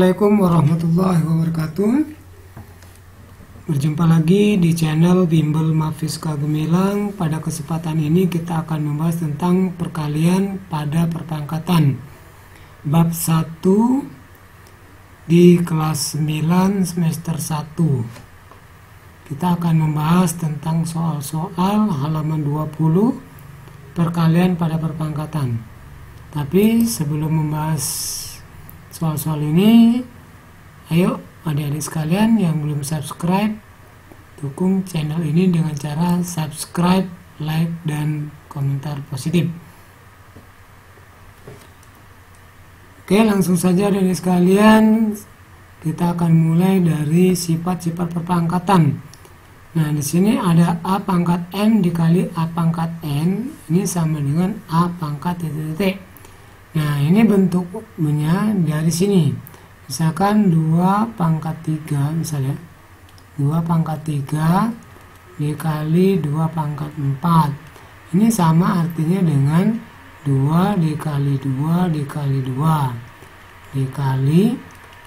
Assalamualaikum warahmatullahi wabarakatuh. Berjumpa lagi di channel Bimbel Mafiska Gemilang. Pada kesempatan ini kita akan membahas tentang perkalian pada perpangkatan bab 1 di kelas 9 semester 1. Kita akan membahas tentang soal-soal halaman 20 perkalian pada perpangkatan. Tapi sebelum membahas soal-soal ini, ayo adik-adik sekalian yang belum subscribe, dukung channel ini dengan cara subscribe, like, dan komentar positif. Oke, langsung saja adik-adik sekalian, kita akan mulai dari sifat-sifat perpangkatan. Nah, di sini ada A pangkat M dikali A pangkat N, ini sama dengan A pangkat titik-titik. Nah, ini bentuknya dari sini. Misalkan 2 pangkat 3 misalnya. 2 pangkat 3 dikali 2 pangkat 4. Ini sama artinya dengan 2 dikali 2 dikali 2 dikali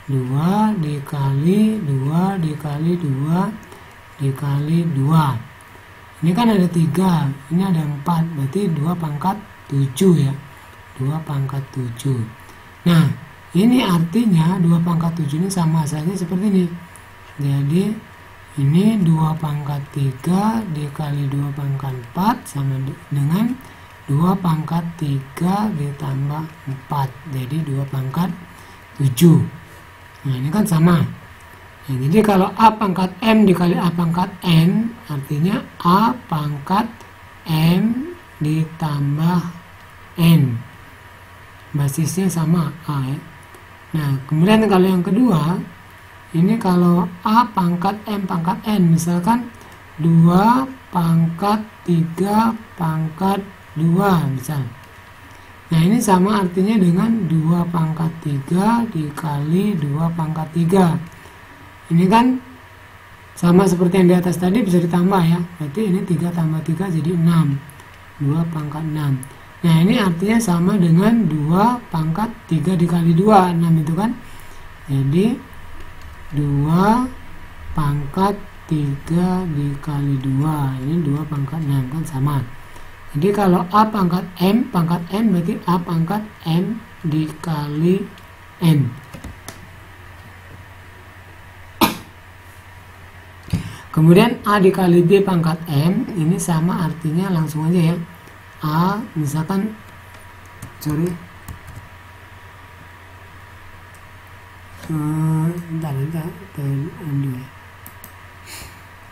2 dikali 2 dikali 2 dikali 2. Ini kan ada 3, ini ada 4, berarti 2 pangkat 7 ya. 2 pangkat 7. Nah, ini artinya 2 pangkat 7 ini sama saja seperti ini. Jadi ini 2 pangkat 3 dikali 2 pangkat 4 sama dengan 2 pangkat 3 ditambah 4. Jadi 2 pangkat 7. Nah, ini kan sama. Nah, jadi kalau A pangkat M dikali A pangkat N, artinya A pangkat M ditambah N. Basisnya sama A ya. Nah, kemudian kalau yang kedua, ini kalau A pangkat M pangkat N, misalkan 2 pangkat 3 pangkat 2 misal. Nah, ini sama artinya dengan 2 pangkat 3 dikali 2 pangkat 3. Ini kan sama seperti yang di atas tadi, bisa ditambah ya. Berarti ini 3 tambah 3 jadi 6. 2 pangkat 6. Nah, ini artinya sama dengan 2 pangkat 3 dikali 2, 6 itu kan. Jadi 2 pangkat 3 dikali 2, ini 2 pangkat 6 kan sama. Jadi kalau A pangkat M berarti A pangkat M dikali N. Kemudian A dikali B pangkat M, ini sama artinya langsung aja ya. A misalkan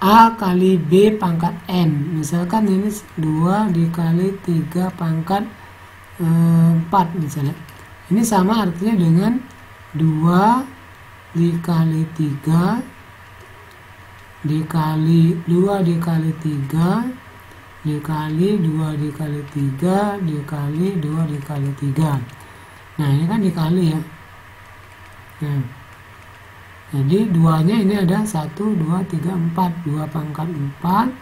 A kali B pangkat M, misalkan ini 2 dikali 3 pangkat 4 misalnya. Ini sama artinya dengan 2 dikali 3 dikali 2 dikali 3 dikali 2 dikali 3 dikali 2 dikali 3. Nah, ini kan dikali ya. Nah, jadi 2-nya ini ada 1, 2, 3, 4. 2 pangkat 4.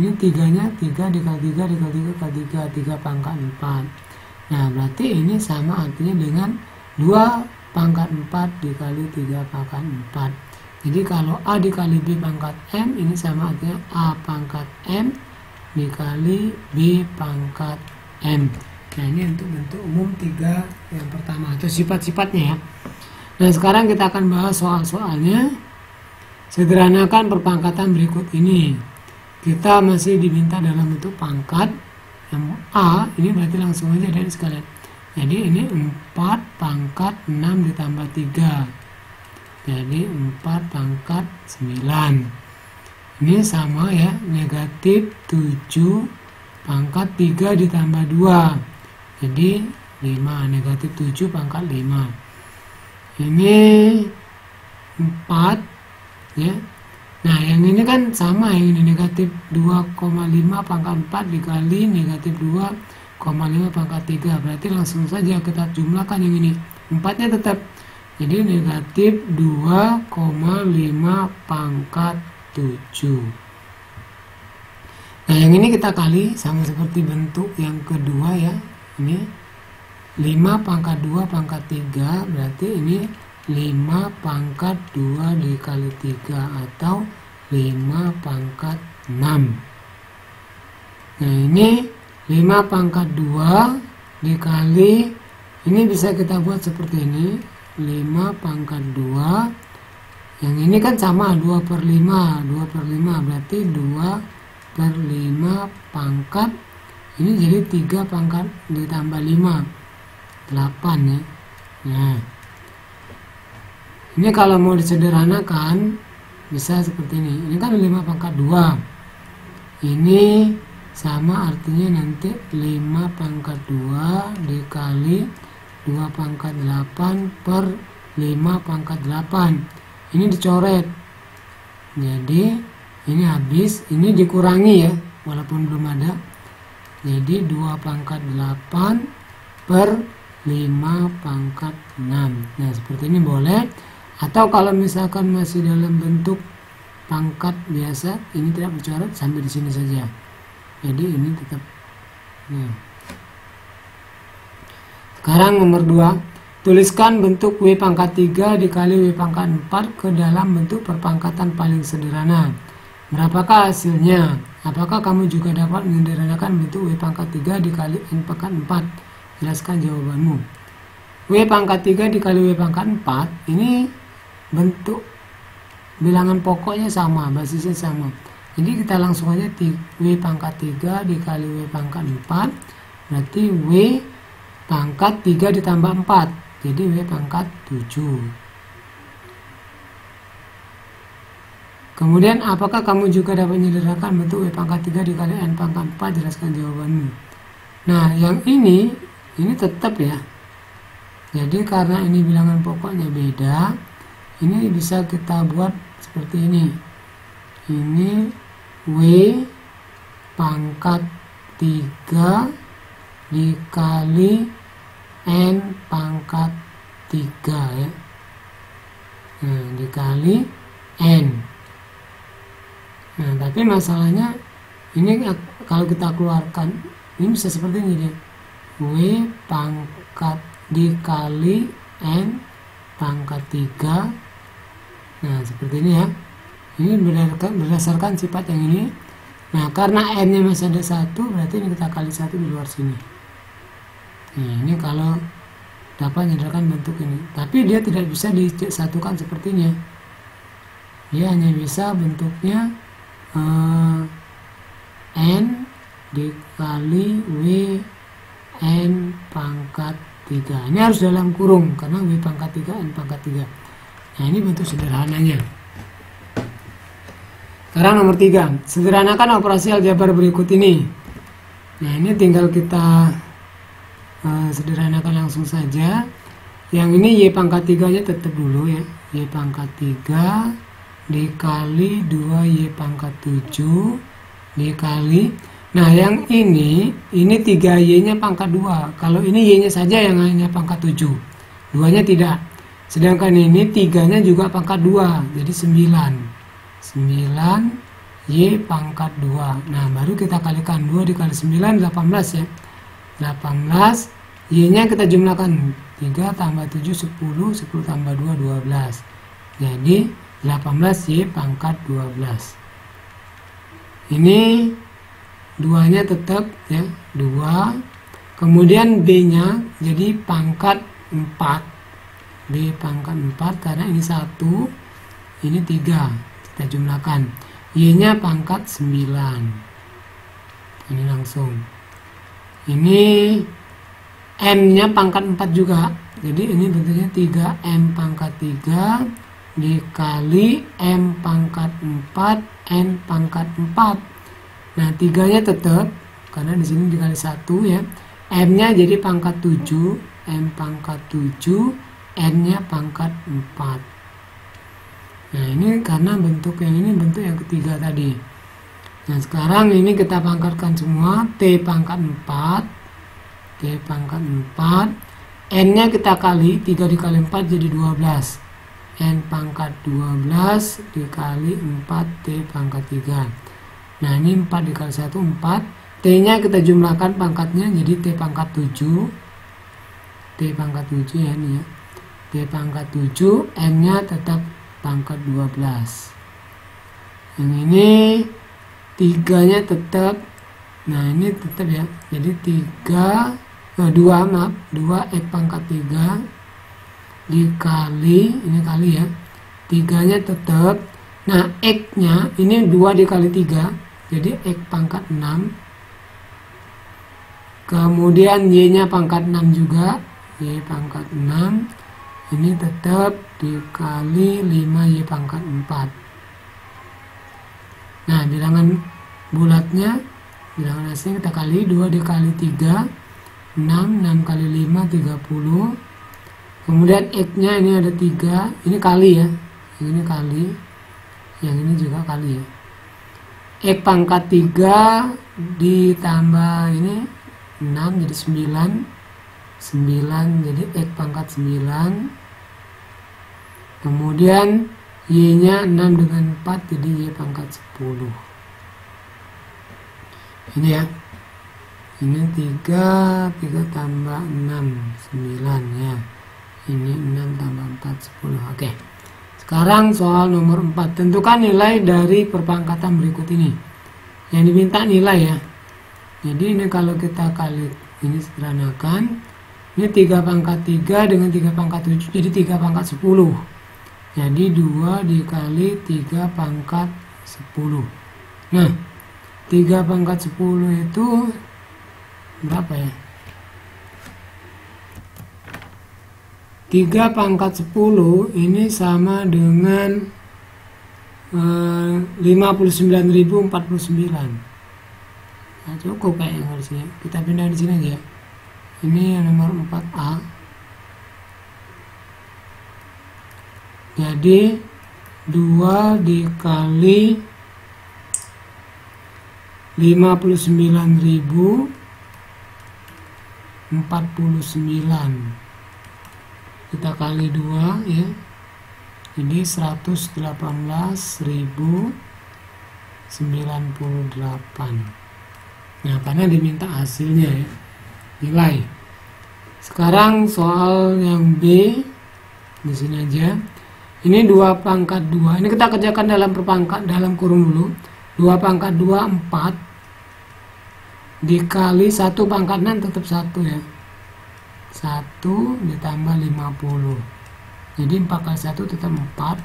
Ini 3-nya 3 dikali 3 dikali 3 dikali 3. 3 pangkat 4. Nah, berarti ini sama artinya dengan 2 pangkat 4 dikali 3 pangkat 4. Jadi kalau A dikali B pangkat M, ini sama artinya A pangkat M dikali B pangkat M. Nah, ini untuk bentuk umum 3 yang pertama atau sifat-sifatnya ya. Nah, sekarang kita akan bahas soal-soalnya. Sederhanakan perpangkatan berikut ini. Kita masih diminta dalam bentuk pangkat. Yang A ini berarti langsung aja dari sekalian. Jadi ini 4 pangkat 6 ditambah 3. Jadi 4 pangkat 9. Ini sama ya, negatif 7 pangkat 3 ditambah 2. Jadi 5, negatif 7 pangkat 5. Ini 4 ya. Nah, yang ini kan sama, yang ini negatif 2,5 pangkat 4 dikali negatif 2,5 pangkat 3. Berarti langsung saja kita jumlahkan yang ini. 4-nya tetap. Jadi negatif 2,5 pangkat 7. Nah, yang ini kita kali sama seperti bentuk yang kedua ya. Ini 5 pangkat 2 pangkat 3, berarti ini 5 pangkat 2 dikali 3 atau 5 pangkat 6. Nah ini 5 pangkat 2 dikali, ini bisa kita buat seperti ini, 5 pangkat 2, yang ini kan sama 2/5, 2/5 berarti 2/5 pangkat, ini jadi 3 pangkat ditambah 5, 8 ya. Nah ini kalau mau disederhanakan bisa seperti ini kan 5 pangkat 2, ini sama artinya nanti 5 pangkat 2 dikali 2 pangkat 8 per 5 pangkat 8, ini dicoret, jadi ini habis, ini dikurangi ya walaupun belum ada, jadi 2 pangkat 8 per 5 pangkat 6. Nah seperti ini boleh, atau kalau misalkan masih dalam bentuk pangkat biasa, ini tidak dicoret sampai di sini saja, jadi ini tetap. Sekarang nomor 2, tuliskan bentuk W pangkat 3 dikali W pangkat 4 ke dalam bentuk perpangkatan paling sederhana. Berapakah hasilnya? Apakah kamu juga dapat menyederhanakan bentuk W pangkat 3 dikali N pangkat 4? Jelaskan jawabanmu. W pangkat 3 dikali W pangkat 4, ini bentuk bilangan pokoknya sama, basisnya sama. Jadi kita langsung aja W pangkat 3 dikali W pangkat 4, berarti W pangkat 3 ditambah 4, jadi W pangkat 7. Kemudian apakah kamu juga dapat menyederhanakan bentuk W pangkat 3 dikali N pangkat 4? Jelaskan jawabanmu. Nah yang ini tetap ya, jadi karena ini bilangan pokoknya beda, ini bisa kita buat seperti ini W pangkat 3 dikali N pangkat 3 ya, nah dikali N. Nah tapi masalahnya ini kalau kita keluarkan ini bisa seperti ini dia, W pangkat dikali N pangkat 3. Nah seperti ini ya, ini berdasarkan sifat yang ini. Nah karena N nya masih ada 1, berarti ini kita kali 1 di luar sini. Nah ini kalau dapat menyederhanakan bentuk ini, tapi dia tidak bisa disatukan sepertinya, dia hanya bisa bentuknya N dikali W N pangkat 3. Ini harus dalam kurung karena W pangkat 3 N pangkat 3. Nah ini bentuk sederhananya. Sekarang nomor 3, sederhanakan operasi aljabar berikut ini. Nah ini tinggal kita sederhanakan langsung saja. Yang ini Y pangkat 3 nya tetap dulu ya, Y pangkat 3 dikali 2Y pangkat 7 dikali, nah yang ini 3Y nya pangkat 2, kalau ini Y nya saja yang hanya pangkat 7, 2 nya tidak, sedangkan ini 3 nya juga pangkat 2, jadi 9 Y pangkat 2. Nah baru kita kalikan 2 dikali 9, 18 ya, 18, Y nya kita jumlahkan 3 tambah 7 10, 10 tambah 2 12, jadi 18 Y pangkat 12. Ini 2 nya tetap ya 2, kemudian B nya jadi pangkat 4, B pangkat 4 karena ini 1, ini 3, kita jumlahkan, Y nya pangkat 9, ini langsung, ini M nya pangkat 4 juga, jadi ini bentuknya 3M pangkat 3 dikali M pangkat 4 N pangkat 4. Nah 3 nya tetap karena di sini dikali 1 ya, M nya jadi pangkat 7, M pangkat 7, N nya pangkat 4. Nah ini karena bentuk yang ini bentuk yang ketiga tadi. Nah sekarang ini kita pangkatkan semua, T pangkat 4, T pangkat 4, N nya kita kali, 3 dikali 4 jadi 12, N pangkat 12 dikali 4T pangkat 3. Nah ini 4 dikali 1 4, T nya kita jumlahkan pangkatnya jadi T pangkat 7, T pangkat 7 ya ini ya, T Y pangkat 7, N-nya tetap pangkat 12. Yang ini 3-nya tetap, nah ini tetap ya, jadi 2 X pangkat 3 dikali, ini kali ya, 3-nya tetap, nah X-nya ini 2 dikali 3, jadi X pangkat 6, kemudian Y-nya pangkat 6 juga, Y pangkat 6, ini tetap dikali 5Y pangkat 4. Nah, bilangan bulatnya, bilangan asing kita kali, 2 dikali 3, 6 kali 5, 30. Kemudian X-nya ini ada 3, ini kali ya, ini kali, yang ini juga kali ya. X pangkat 3 ditambah ini 6 jadi 9 jadi X pangkat 9. Kemudian Y-nya 6 dengan 4 jadi Y pangkat 10. Ini ya, ini 3 tambah 6 9 ya, ini 6 tambah 4 10. Oke, sekarang soal nomor 4, tentukan nilai dari perpangkatan berikut ini. Yang diminta nilai ya, jadi ini kalau kita kali ini sederhanakan, ini 3 pangkat 3 dengan 3 pangkat 7 jadi 3 pangkat 10, jadi 2 dikali 3 pangkat 10. Nah, 3 pangkat 10 itu berapa ya? 3 pangkat 10 ini sama dengan 59.049. Nah, cukup kayaknya harusnya. Kita pindah di sini aja. Ini yang nomor 4A. Jadi 2 dikali 59.049 kita kali 2 ya, jadi 118.098. Nah, karena diminta hasilnya ya, nilai. Sekarang soal yang B, di sini aja. Ini 2 pangkat 2. Ini kita kerjakan dalam dalam kurung dulu. 2 pangkat 2 4 dikali 1 pangkat 6 tetap 1 ya. 1 ditambah 50. Jadi 4 kali 1 tetap 4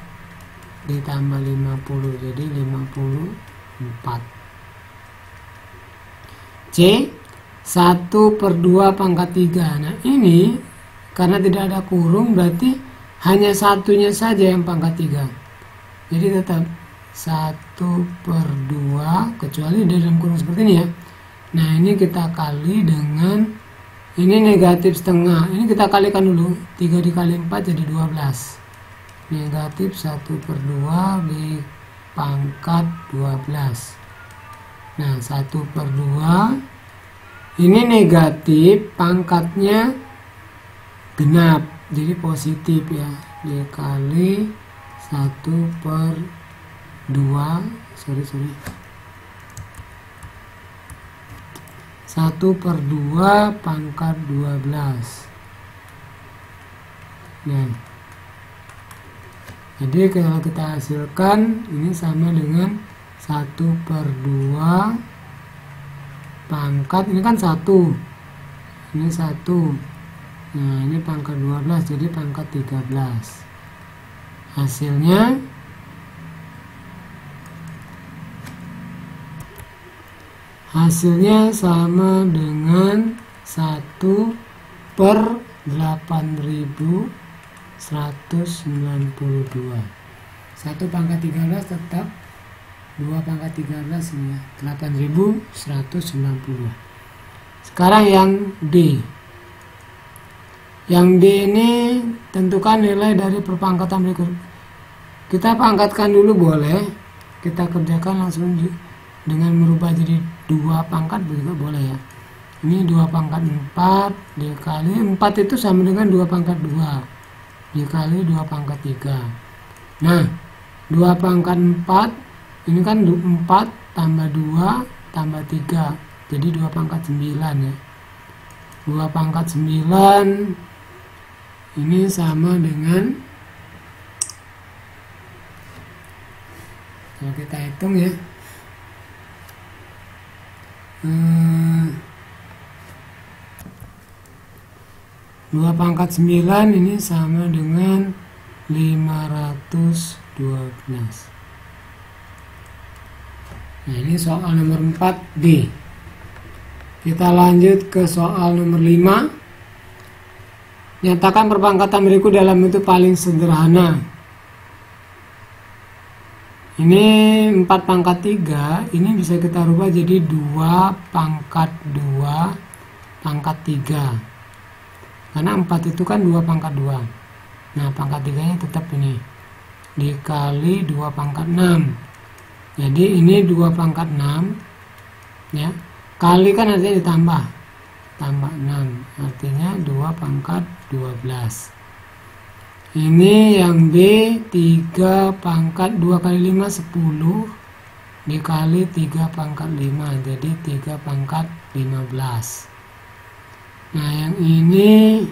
ditambah 50 jadi 54. C 1/2 pangkat 3. Nah, ini karena tidak ada kurung berarti hanya satunya saja yang pangkat 3. Jadi tetap 1/2 kecuali dalam kurung seperti ini ya. Nah, ini kita kali dengan ini negatif setengah. Ini kita kalikan dulu. 3 dikali 4 jadi 12. Negatif 1/2 di pangkat 12. Nah, 1/2 ini negatif, pangkatnya genap, jadi positif ya, dikali 1/2 1/2 pangkat 12. Nah, jadi kalau kita hasilkan ini sama dengan 1/2 pangkat, ini kan 1, ini 1, nah ini pangkat 12 jadi pangkat 13. Hasilnya sama dengan 1/8192. 1 pangkat 13 tetap 2 pangkat 13 ini ya, 8192. Sekarang yang D. Yang D ini tentukan nilai dari perpangkatan berikut. Kita pangkatkan dulu boleh, kita kerjakan langsung dengan merubah jadi 2 pangkat juga boleh ya. Ini 2 pangkat 4 dikali 4 itu sama dengan 2 pangkat 2 dikali 2 pangkat 3. Nah, 2 pangkat 4 ini kan 4 tambah 2 tambah 3 jadi 2 pangkat 9 ya. 2 pangkat 9 ini sama dengan, kalau kita hitung ya, 2 pangkat 9 ini sama dengan 512. Nah, ini soal nomor 4D. Kita lanjut ke soal nomor 5. Nyatakan perpangkatan berikut dalam bentuk paling sederhana. Ini 4 pangkat 3, ini bisa kita rubah jadi 2 pangkat 2 pangkat 3. Karena 4 itu kan 2 pangkat 2. Nah, pangkat 3 nya tetap ini dikali 2 pangkat 6. Jadi ini 2 pangkat 6 ya, kali kan artinya ditambah, tambah 6 artinya 2 pangkat 12. Ini yang B, 3 pangkat 2 kali 5 10 dikali 3 pangkat 5, jadi 3 pangkat 15. Nah, yang ini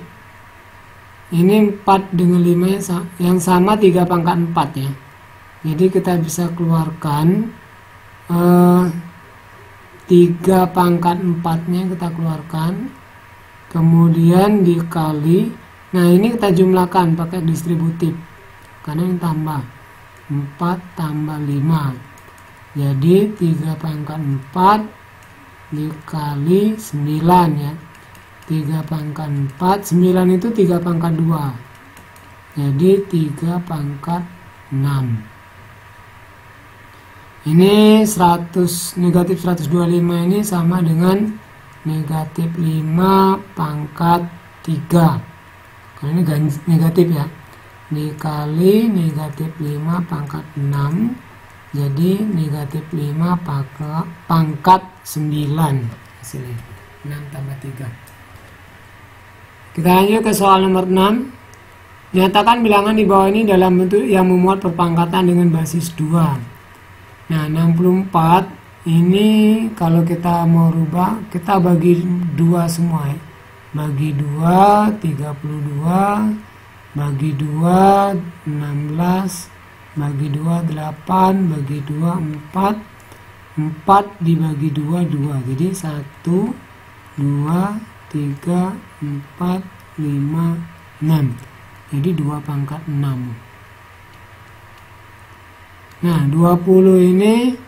4 dengan 5 yang sama 3 pangkat 4 ya. Jadi kita bisa keluarkan 3 pangkat 4 nya kita keluarkan, kemudian dikali, nah ini kita jumlahkan pakai distributif karena ini tambah 4 tambah 5, jadi 3 pangkat 4 dikali 9 ya, 3 pangkat 4, 9 itu 3 pangkat 2, jadi 3 pangkat 6. Ini 100 negatif 125 ini sama dengan negatif 5 pangkat 3, karena ini negatif ya, dikali negatif 5 pangkat 6, jadi negatif 5 pangkat 9 hasilnya, 6 tambah 3. Kita lanjut ke soal nomor 6. Nyatakan bilangan di bawah ini dalam bentuk yang memuat perpangkatan dengan basis 2. Nah, 64 ini kalau kita mau rubah, kita bagi 2 semua ya. Bagi 2, 32, bagi 2, 16, bagi 2, 8, bagi 2, 4, 4 dibagi 2, 2. Jadi 1, 2, 3, 4, 5, 6. Jadi 2 pangkat 6. Nah, 20 ini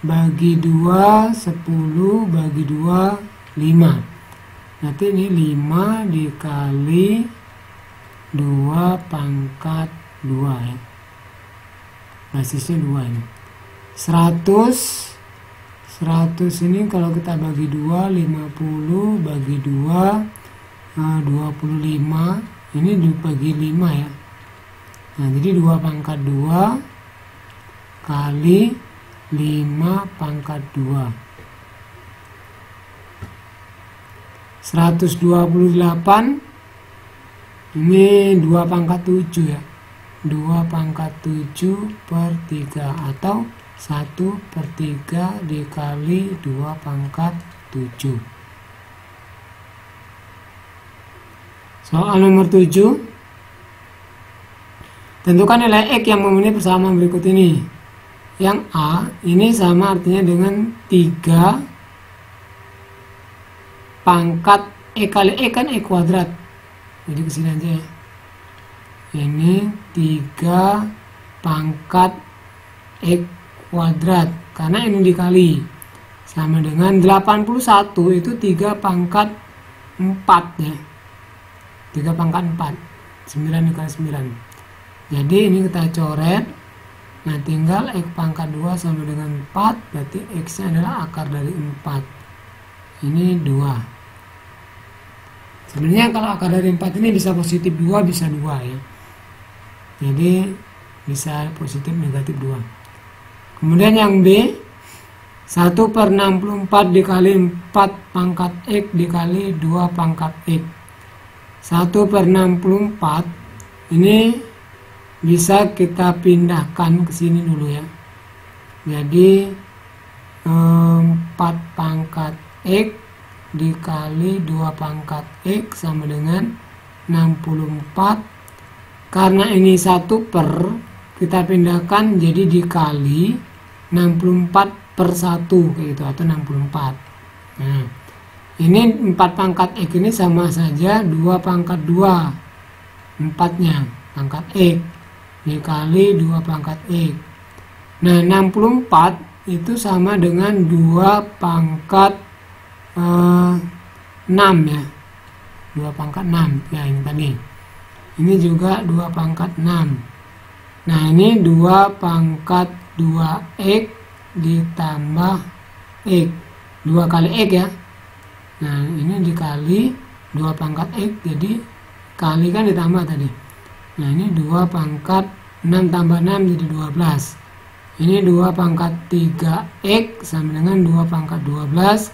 bagi 2, 10, bagi 2, 5. Nanti ini 5 dikali 2 pangkat 2 ya. Basisnya 2 ini. 100 ini kalau kita bagi 2, 50 bagi 2, 25. Ini dibagi 5 ya. Nah, jadi 2 pangkat 2 kali 5 pangkat 2. 128 ini 2 pangkat 7 ya. 2 pangkat 7 per 3 atau 1/3 dikali 2 pangkat 7. Soal nomor 7. Tentukan nilai X yang memenuhi persamaan berikut ini. Yang A ini sama artinya dengan 3 pangkat E kali E kan E kuadrat. Jadi kesini aja ya. Ini 3 pangkat E kuadrat. Karena ini dikali. Sama dengan 81 itu 3 pangkat 4 ya. 3 pangkat 4. 9 dikali 9. Jadi ini kita coret. Nah, tinggal X pangkat 2 sama dengan 4, berarti X nya adalah akar dari 4. Ini 2. Sebenarnya kalau akar dari 4 ini bisa positif 2, bisa 2 ya. Jadi bisa positif negatif 2. Kemudian yang B, 1/64 dikali 4 pangkat X dikali 2 pangkat X. 1/64 ini bisa kita pindahkan ke sini dulu ya. Jadi 4 pangkat X dikali 2 pangkat X sama dengan 64. Karena ini 1 per, kita pindahkan jadi dikali 64 per 1 kayak gitu, atau 64. Nah, ini 4 pangkat X ini sama saja 2 pangkat 2, 4-nya pangkat X dikali 2 pangkat X. Nah, 64 itu sama dengan 2 pangkat 6 ya, 2 pangkat 6 ya, ini tadi. Ini juga 2 pangkat 6. Nah, ini 2 pangkat 2x ditambah x, 2 kali x ya. Nah, ini dikali 2 pangkat x, jadi kali kan ditambah tadi. Nah, ini 2 pangkat 6 tambah 6 jadi 12. Ini 2 pangkat 3x sama dengan 2 pangkat 12.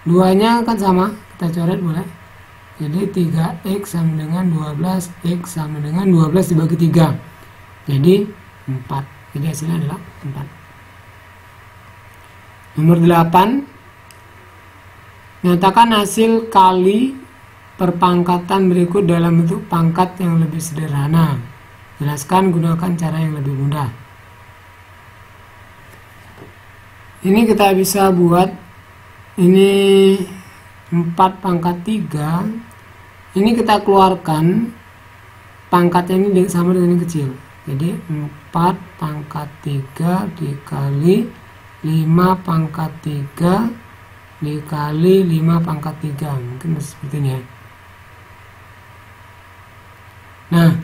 2-nya kan sama, kita coret boleh. Jadi 3x sama dengan 12, x sama dengan 12 dibagi 3. Jadi 4. Jadi hasilnya adalah 4. Nomor 8. Nyatakan hasil kali perpangkatan berikut dalam bentuk pangkat yang lebih sederhana. Jelaskan gunakan cara yang lebih mudah. Ini kita bisa buat ini 4 pangkat 3. Ini kita keluarkan pangkatnya ini sama dengan yang kecil. Jadi 4 pangkat 3 dikali 5 pangkat 3 dikali 5 pangkat 3. Mungkin seperti ini ya. Nah,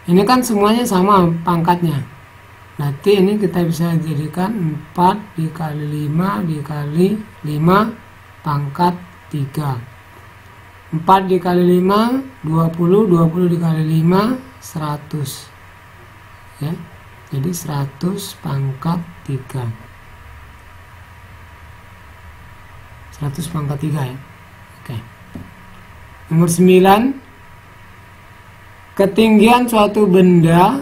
ini kan semuanya sama pangkatnya. Berarti ini kita bisa jadikan 4 dikali 5 dikali 5 pangkat 3. 4 dikali 5 20, 20 dikali 5 100 ya. Jadi 100 pangkat 3, 100 pangkat 3 ya. Oke. Nomor 9. Ketinggian suatu benda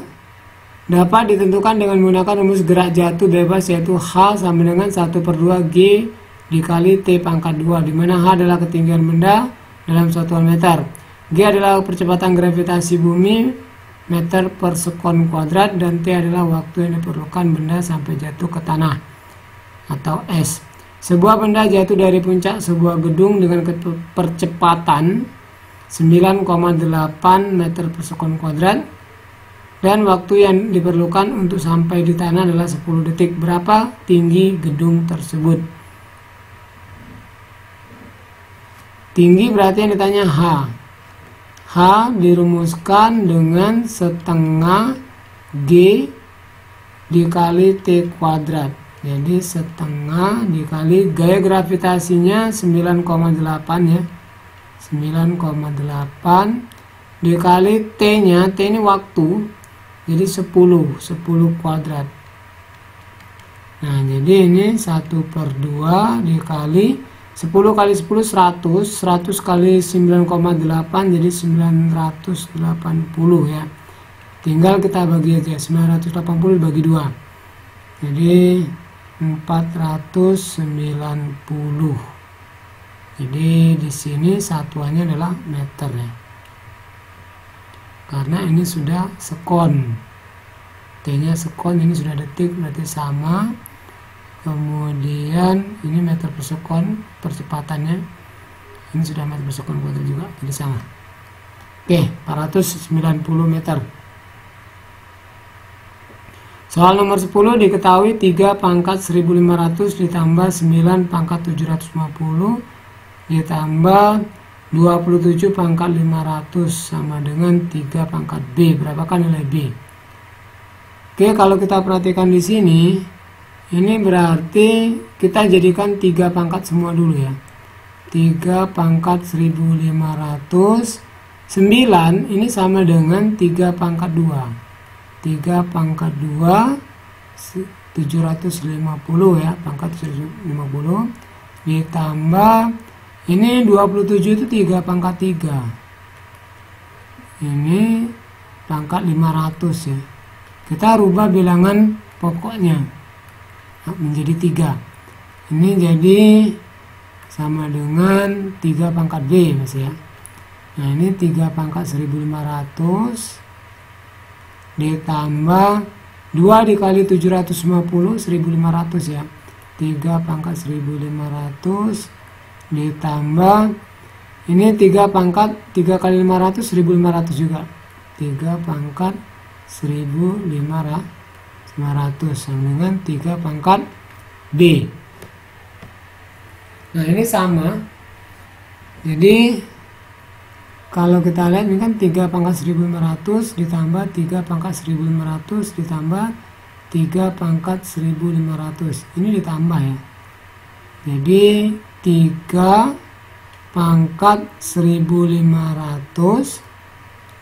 dapat ditentukan dengan menggunakan rumus gerak jatuh bebas, yaitu H sama dengan 1/2 G dikali T pangkat 2, di mana H adalah ketinggian benda dalam satuan meter, G adalah percepatan gravitasi bumi meter per sekon kuadrat, dan T adalah waktu yang diperlukan benda sampai jatuh ke tanah atau S. Sebuah benda jatuh dari puncak sebuah gedung dengan percepatan 9,8 meter per sekon kuadrat, dan waktu yang diperlukan untuk sampai di tanah adalah 10 detik. Berapa tinggi gedung tersebut? Tinggi berarti yang ditanya H. H dirumuskan dengan setengah G dikali T kuadrat. Jadi setengah dikali gaya gravitasinya 9,8 ya. 9,8 dikali T-nya, T ini waktu, jadi 10 kuadrat. Nah, jadi ini 1/2 dikali 10 kali 10 100, 100 kali 9,8 jadi 980 ya. Tinggal kita bagi aja, 980 bagi 2. Jadi 490. Jadi di sini satuannya adalah meter ya. Karena ini sudah sekon. T-nya sekon, ini sudah detik, berarti sama. Kemudian ini meter per sekon percepatannya. Ini sudah meter per sekon kuadrat juga, jadi sama. Oke, 490 meter. Soal nomor 10, diketahui 3 pangkat 1500 ditambah 9 pangkat 750 ditambah 27 pangkat 500 sama dengan 3 pangkat B. Berapakah nilai B? Oke, kalau kita perhatikan di sini, ini berarti kita jadikan 3 pangkat semua dulu ya. 3 pangkat 1500, 9 ini sama dengan 3 pangkat 2. 3 pangkat 2 750 ya, pangkat 750 ditambah ini 27 itu 3 pangkat 3. Ini pangkat 500 ya. Kita rubah bilangan pokoknya menjadi 3. Ini jadi sama dengan 3 pangkat B masih ya. Nah ini 3 pangkat 1500 ditambah 2 dikali 750, 1500 ya. 3 pangkat 1500 ditambah ini 3 pangkat 3 kali 500, 1500 juga. 3 pangkat 1500 sama dengan 3 pangkat B. Nah ini sama. Jadi kalau kita lihat ini kan 3 pangkat 1500 ditambah 3 pangkat 1500 ditambah 3 pangkat 1500. Ini ditambah ya. Jadi 3 pangkat 1500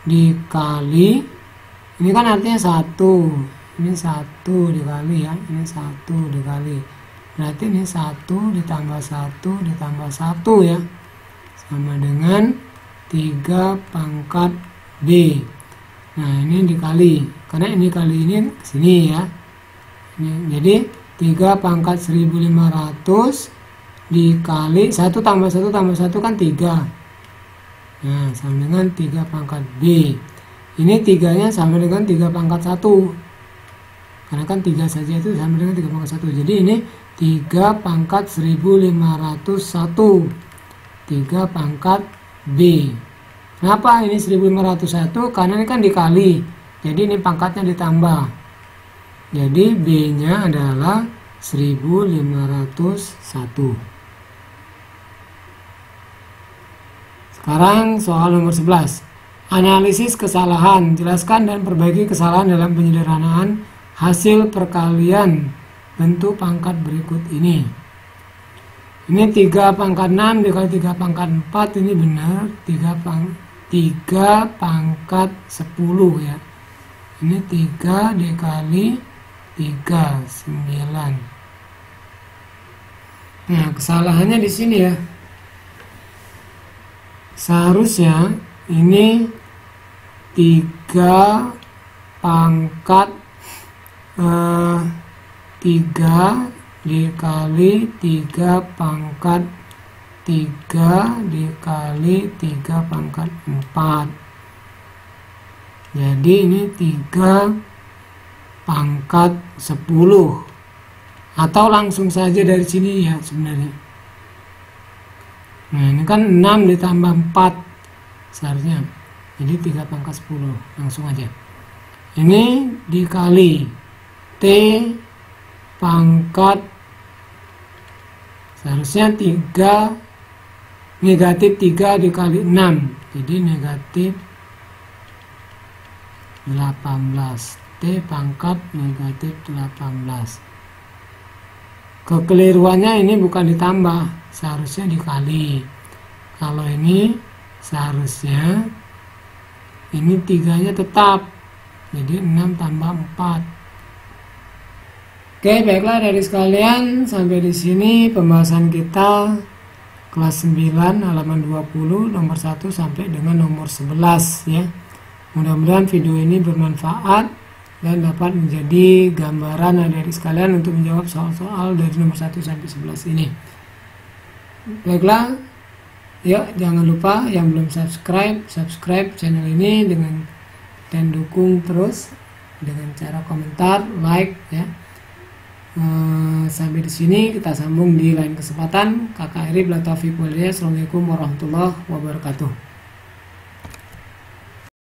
dikali, ini kan artinya 1. Ini 1 dikali ya. Ini 1 dikali. Berarti ini 1 ditambah 1 ditambah 1 ya. Sama dengan 3 pangkat B. Nah ini dikali, karena ini kali ini kesini ya. Jadi 3 pangkat 1500 dikali 1 tambah 1 tambah 1 kan 3. Nah sama dengan 3 pangkat B. Ini 3 nya sama dengan 3 pangkat 1, karena kan 3 saja itu sama dengan 3 pangkat 1. Jadi ini 3 pangkat 1501, 3 pangkat B. Kenapa ini 1501? Karena ini kan dikali, jadi ini pangkatnya ditambah. Jadi B nya adalah 1501. Sekarang soal nomor 11. Analisis kesalahan. Jelaskan dan perbaiki kesalahan dalam penyederhanaan hasil perkalian bentuk pangkat berikut ini. Ini 3 pangkat 6 dikali 3 pangkat 4, ini benar 3 pangkat 10 ya. Ini 3 dikali 3, 9. Nah kesalahannya di sini ya. Seharusnya ini 3 pangkat 3 dikali 3 pangkat 3 dikali 3 pangkat 4. Jadi ini 3 pangkat 10. Atau langsung saja dari sini ya sebenarnya. Nah ini kan 6 ditambah 4 seharusnya. Jadi 3 pangkat 10. Langsung aja. Ini dikali T pangkat, seharusnya 3 negatif 3 dikali 6. Jadi negatif 18. T pangkat negatif 18. Kekeliruannya ini bukan ditambah, seharusnya dikali. Kalau ini seharusnya ini 3-nya tetap. Jadi 6 tambah 4. Oke, baiklah dari sekalian, sampai di sini pembahasan kita kelas 9 halaman 20 nomor 1 sampai dengan nomor 11 ya. Mudah-mudahan video ini bermanfaat dan dapat menjadi gambaran adik-adik sekalian untuk menjawab soal-soal dari nomor 1 sampai 11 ini. Baiklah, yuk jangan lupa yang belum subscribe channel ini dan dukung terus dengan cara komentar, like ya. Sampai di sini kita sambung di lain kesempatan. Kakak Eri, Assalamualaikum warahmatullahi wabarakatuh.